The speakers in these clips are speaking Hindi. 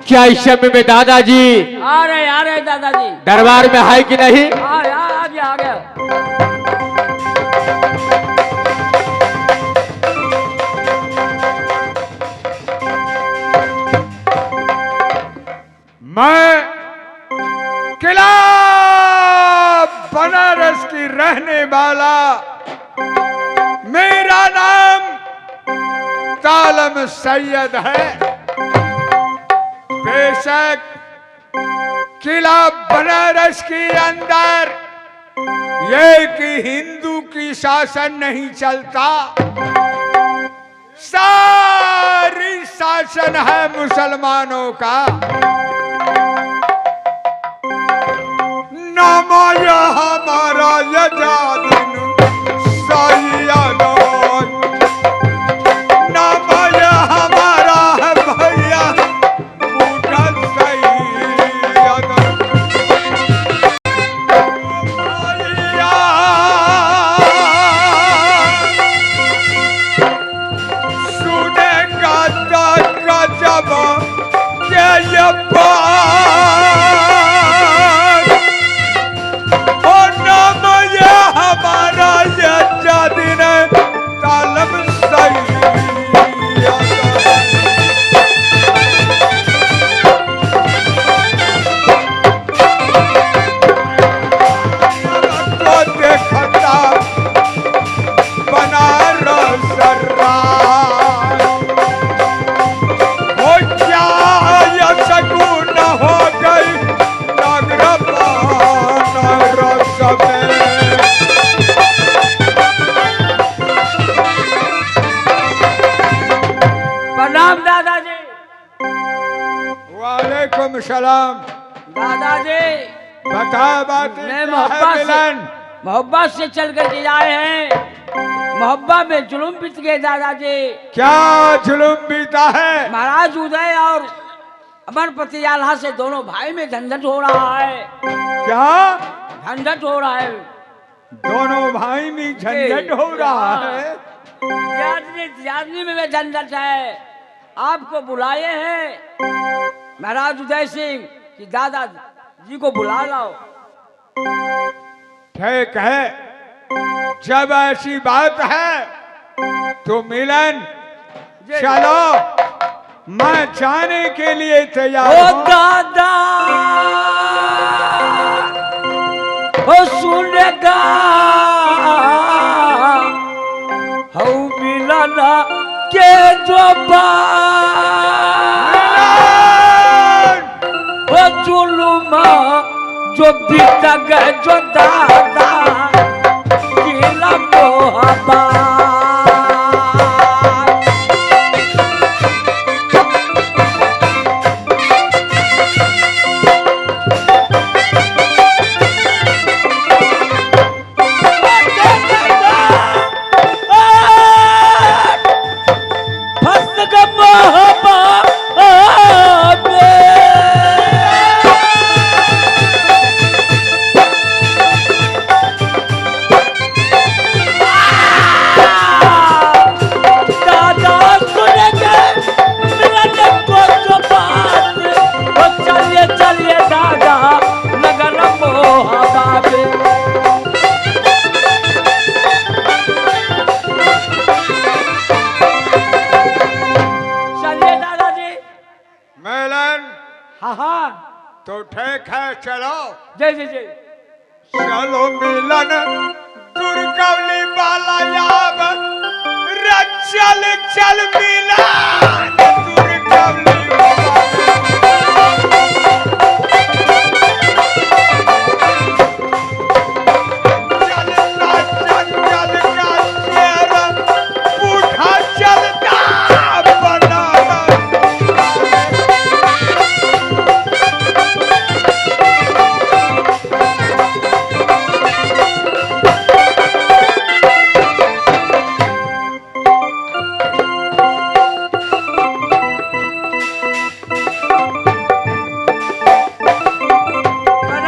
क्या इस समय में दादाजी आ रहे दादाजी दरबार में है कि नहीं? आ गया। मैं किला बनारस की रहने वाला, मेरा नाम तालम सैयद है। बेशक किला बनारस के अंदर ये कि हिंदू की शासन नहीं चलता, सारी शासन है मुसलमानों का। नमाया हमारा यजादिन सैयद, नमाया हमारा है भैया मुगल सैयद। भैया सुनेगा का जब के ये सलाम। दादाजी बता बात। मोहब्बत से चल कर के आए हैं। मोहब्बत में जुल्म बीत गए दादाजी। क्या जुल्म बीता है? महाराज उदय और अमरपति आल्हा से दोनों भाई में झंझट हो रहा है। क्या झंझट हो रहा है? दोनों भाई में झंझट हो रहा है? यादनी में झंझट है। आपको बुलाए हैं महाराज उदय सिंह कि दादाजी को बुला लाओ। ठीक है, जब ऐसी बात है तो मिलन चलो, मैं जाने के लिए तैयार हूं। दादा हो सुनेगा हो मिलन के जो जुल्म जो बीता गए जो दादा किला मोहब्बत। तो ठीक है, चलो। जय जय जय। चलो मिलन दुर्गवली बाला याब चल चल मिलन दुर्गवली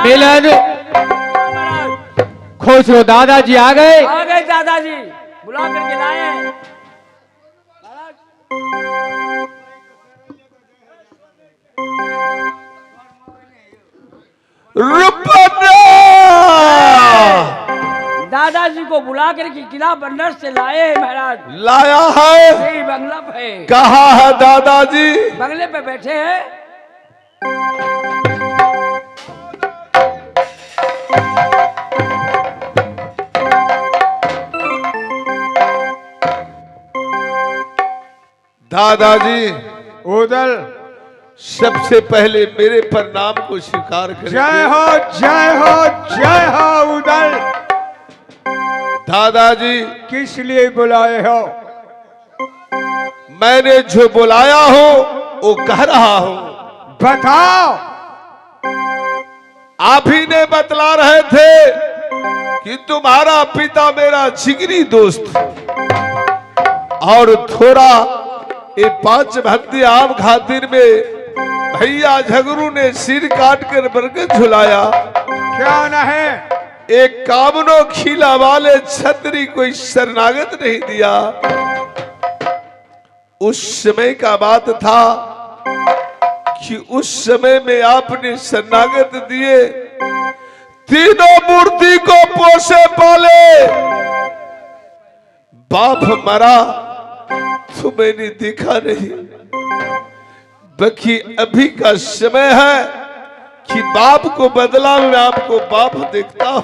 मिलन खुश हो, दादाजी आ गए। दादाजी बुला करके लाए। रुपना दादाजी को बुला करके किला बंदर से लाए हैं महाराज। लाया है। यही बंगला पे। कहाँ है दादाजी? बंगले पे बैठे हैं। दादाजी उदल सबसे पहले मेरे प्रणाम को स्वीकार करें। जय हो जय हो जय हो उदल। दादाजी किस लिए बुलाए हो? मैंने जो बुलाया हो वो कह रहा हूं। बताओ। आप ही ने बतला रहे थे कि तुम्हारा पिता मेरा जिगरी दोस्त और थोड़ा ये 5 भत्ती आम खातिर में भैया झगरू ने सिर काट कर बरगद झुलाया। क्या नहीं? एक कामनो खिला वाले छतरी कोई शरणागत नहीं दिया। उस समय का बात था कि उस समय में आपने शरणागत दिए, तीनों मूर्ति को पोसे पाले। बाप मरा तो मैंने देखा नहीं, बाकी अभी का समय है कि बाप को बदला मैं आपको बाप देखता हूं।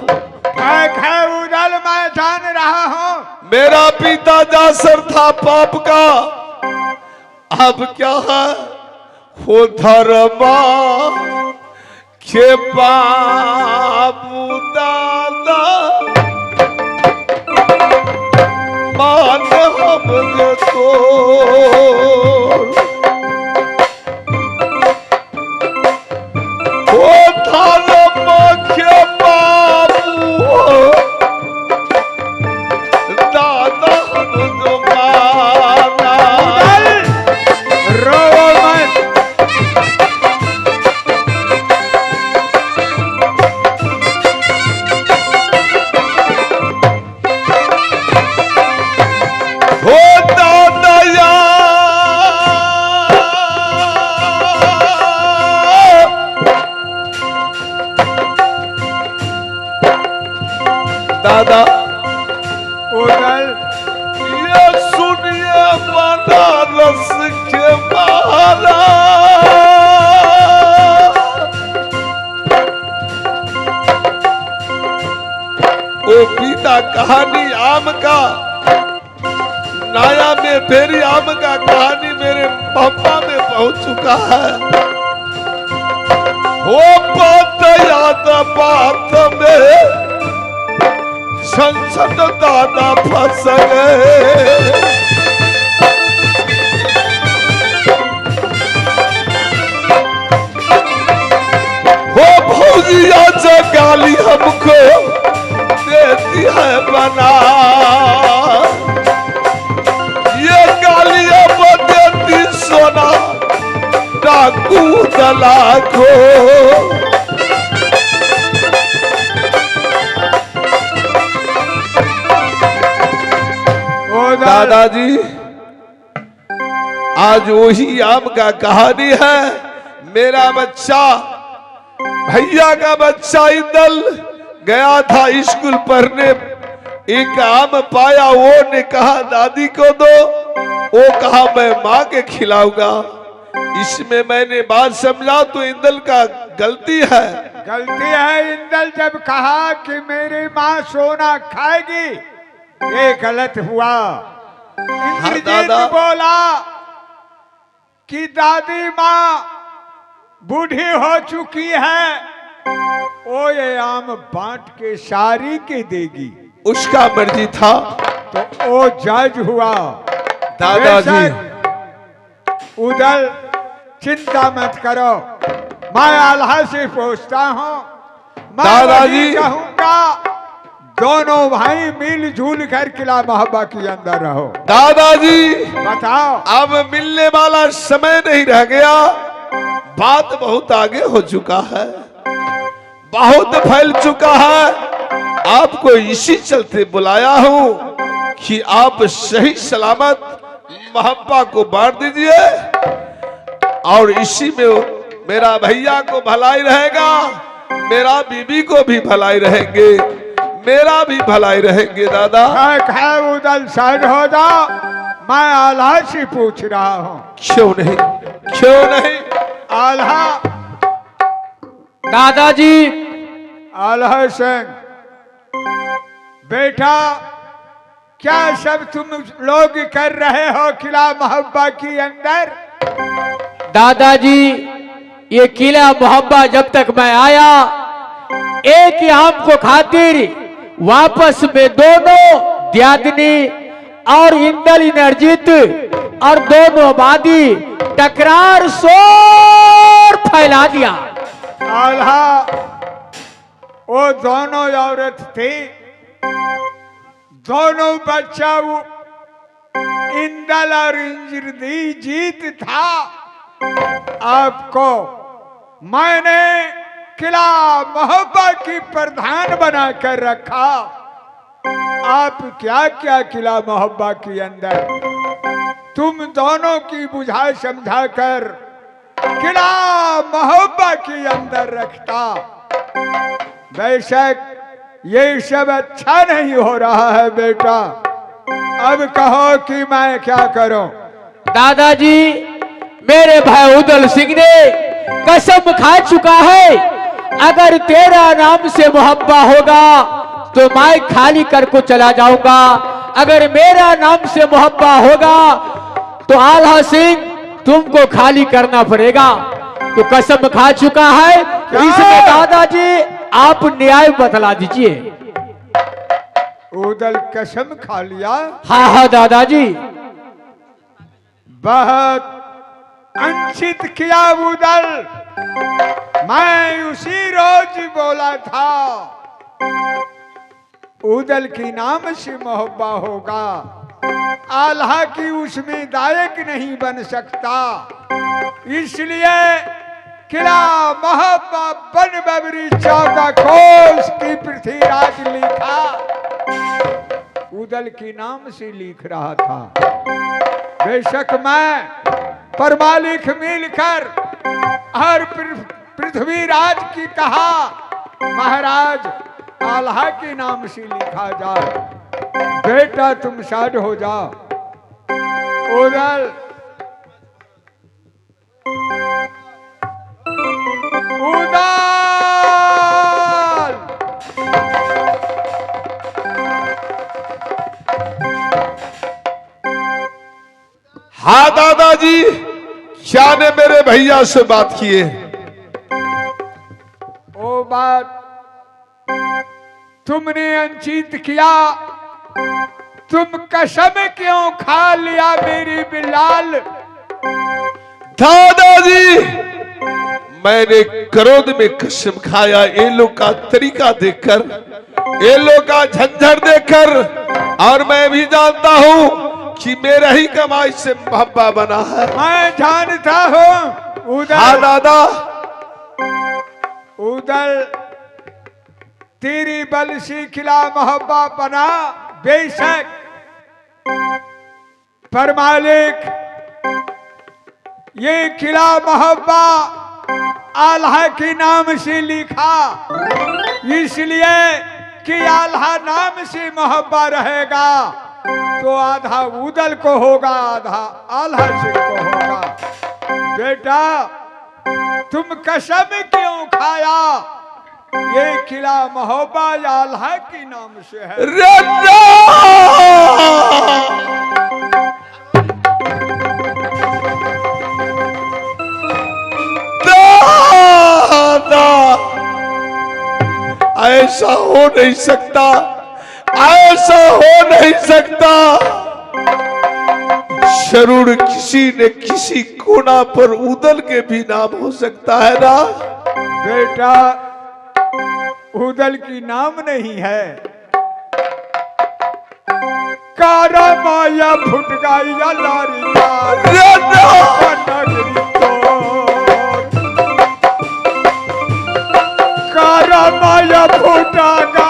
उदल मैं जान रहा हूं। मेरा पिता जासर था पाप का, अब क्या है हो धर्मा के बाबू दादा मान हम तो हो धर्मा के बाबू दादा हम तो माना। रो मत। हो दादा दादा उदल ये सुनिए बनारस के महाराज। ओ पिता कहानी आम का नाया में फेरी आम का कहानी मेरे पापा में पहुंच चुका है। हो बात याद बात में संसद दादा फंस गए। हो भौजिया गाली हमको देती है बना, ये गालियां देती सोना डाकू दला को। दादाजी आज वही आम का कहानी है। मेरा बच्चा भैया का बच्चा इंदल गया था स्कूल पढ़ने, एक आम पाया, वो ने कहा दादी को दो, वो कहा मैं माँ के खिलाऊंगा। इसमें मैंने बात समझा तो इंदल का गलती है। गलती है इंदल जब कहा कि मेरी माँ सोना खाएगी, ये गलत हुआ। इंद्रजीत दादा। बोला कि दादी माँ बूढ़ी हो चुकी है, ओ ये आम बांट के सारी के देगी। उसका मर्जी था। तो ओ जज हुआ। दादाजी उदल चिंता मत करो, मैं अल्लाह से पूछता हूँ। मैं दादाजी। वही कहूँगा दोनों भाई मिलजुल कर किला मोहब्बा के अंदर रहो। दादाजी बताओ। अब मिलने वाला समय नहीं रह गया, बात बहुत आगे हो चुका है, बहुत फैल चुका है। आपको इसी चलते बुलाया हूं कि आप सही सलामत मोहब्बा को बांट दीजिए और इसी में मेरा भैया को भलाई रहेगा मेरा बीबी को भी भलाई रहेंगे, मेरा भी भलाई रहेंगे दादा। है उधर साइड हो जाओ, मैं आल्हा से पूछ रहा हूँ। क्यों नहीं, क्यों नहीं? आल्हा, दादाजी आल्हा सिंह बेटा, क्या सब तुम लोग कर रहे हो किला मोहब्बा के अंदर? दादाजी ये किला मोहब्बा जब तक मैं आया, एक ही आम को खातिर वापस में दोनों द्यादनी और इंदल इनर्जित और दोनों वादी टकरार शोर फैला दिया। आल्हा, वो दोनों औरत थी, दोनों बच्चा वो इंदल और इंजरदी जीत था। आपको मैंने किला मोहब्बा की प्रधान बनाकर रखा। आप क्या क्या किला मोहब्बा के अंदर तुम दोनों की बुझा समझा कर किला मोहब्बा के अंदर रखता। बेशक ये सब अच्छा नहीं हो रहा है बेटा, अब कहो कि मैं क्या करूं? दादाजी मेरे भाई उदल सिंह ने कसम खा चुका है, अगर तेरा नाम से मोहब्बा होगा तो मैं खाली कर को चला जाऊंगा, अगर मेरा नाम से मोहब्बा होगा तो आल्हा सिंह तुमको खाली करना पड़ेगा। तो कसम खा चुका है, तो इसमें दादाजी आप न्याय बतला दीजिए। उदल कसम खा लिया? हाँ हाँ दादाजी। बहुत अंशित किया उदल, मैं उसी रोज बोला था उदल की नाम से मोहब्बा होगा, आल्हा की उसमें दायक नहीं बन सकता। इसलिए किला मोहब्बा बन बबरी 14 कोस की पृथ्वीराज लिखा, उदल की नाम से लिख रहा था। बेशक मैं परमालिख मिलकर हर पृथ्वीराज की कहा महाराज आल्हा के नाम से लिखा जाए। बेटा तुम शाद हो जाओ। उदल, उदल, हाँ दादाजी, क्या ने मेरे भैया से बात किए? वो बात तुमने अंचित किया, तुम कसम क्यों खा लिया मेरी बिलाल? दादाजी मैंने क्रोध में कसम खाया, ये लोग का तरीका देखकर, ये लोग का झंझट देखकर, और मैं भी जानता हूँ कि मेरा ही कमाई से मोहब्बा बना है। मैं जानता हूँ उदल। हाँ दादा। उदल तेरी बल से किला मोहब्बा बना, बेशक पर मालिक ये किला मोहब्बा आल्हा के नाम से लिखा, इसलिए कि आल्हा नाम से मोहब्बा रहेगा तो आधा उदल को होगा, आधा आल्हा सिंह को होगा। बेटा तुम कसम क्यों खाया? ये किला मोहब्बा आल्हा के नाम से है। ऐसा हो नहीं सकता, ऐसा हो नहीं सकता। जरूर किसी न किसी कोना पर उदल के भी नाम हो सकता है ना? बेटा उदल की नाम नहीं है, कारा माया फुट गई या लारी कारा माया फुटा गा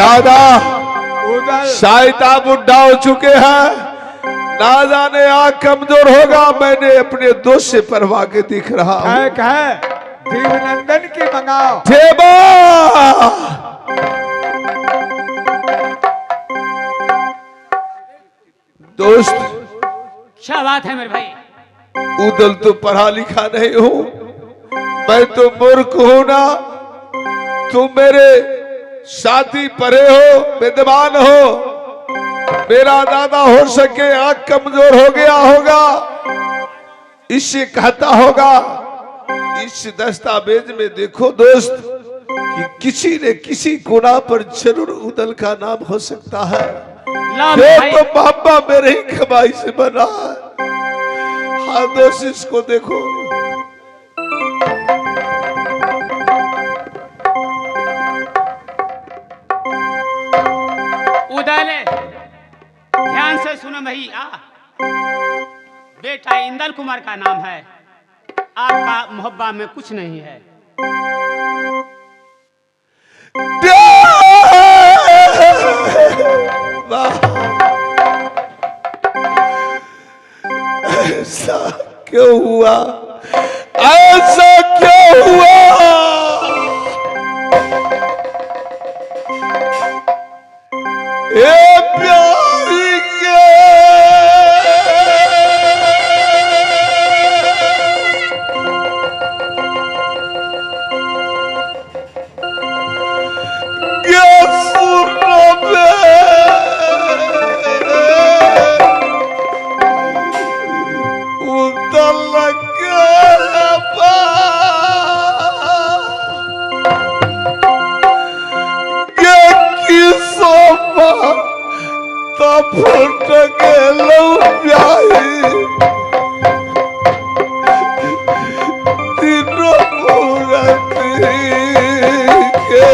दादा उधर शायद आप बुढ़ा हो चुके हैं, ना जाने आँख कमजोर होगा। मैंने अपने दोस्त से परवा के दिख रहा हूँ। कह देवनंदन की मंगाओ। देवा दोस्त, क्या बात है मेरे भाई? उदल तो पढ़ा लिखा नहीं हूँ, मैं तो मूर्ख हूं ना। तुम मेरे साथी पढ़े हो, विद्वान हो। मेरा दादा हो सके आंख कमजोर हो गया होगा, इससे कहता होगा। इस दस्तावेज में देखो दोस्त कि किसी न किसी गुना पर जरूर उदल का नाम हो सकता है। ला ये भाई, तो बाबा मेरे ही कमाई से बना है। हाँ दोस्त, इसको देखो। उदल ध्यान से सुनो भैया, बेटा इंदल कुमार का नाम है, आपका मोहब्बा में कुछ नहीं है। ऐसा क्यों हुआ? ऐसा क्यों हुआ? ए प्यारी के फुट गेलो प्यारी तीनों मूर्ति के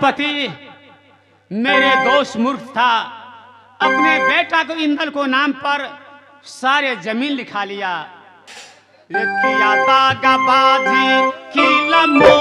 पति मेरे दोस्त मूर्ख था, अपने बेटा को इंदल को नाम पर सारे जमीन लिखा लिया। किया दागाबाजी की लम्बो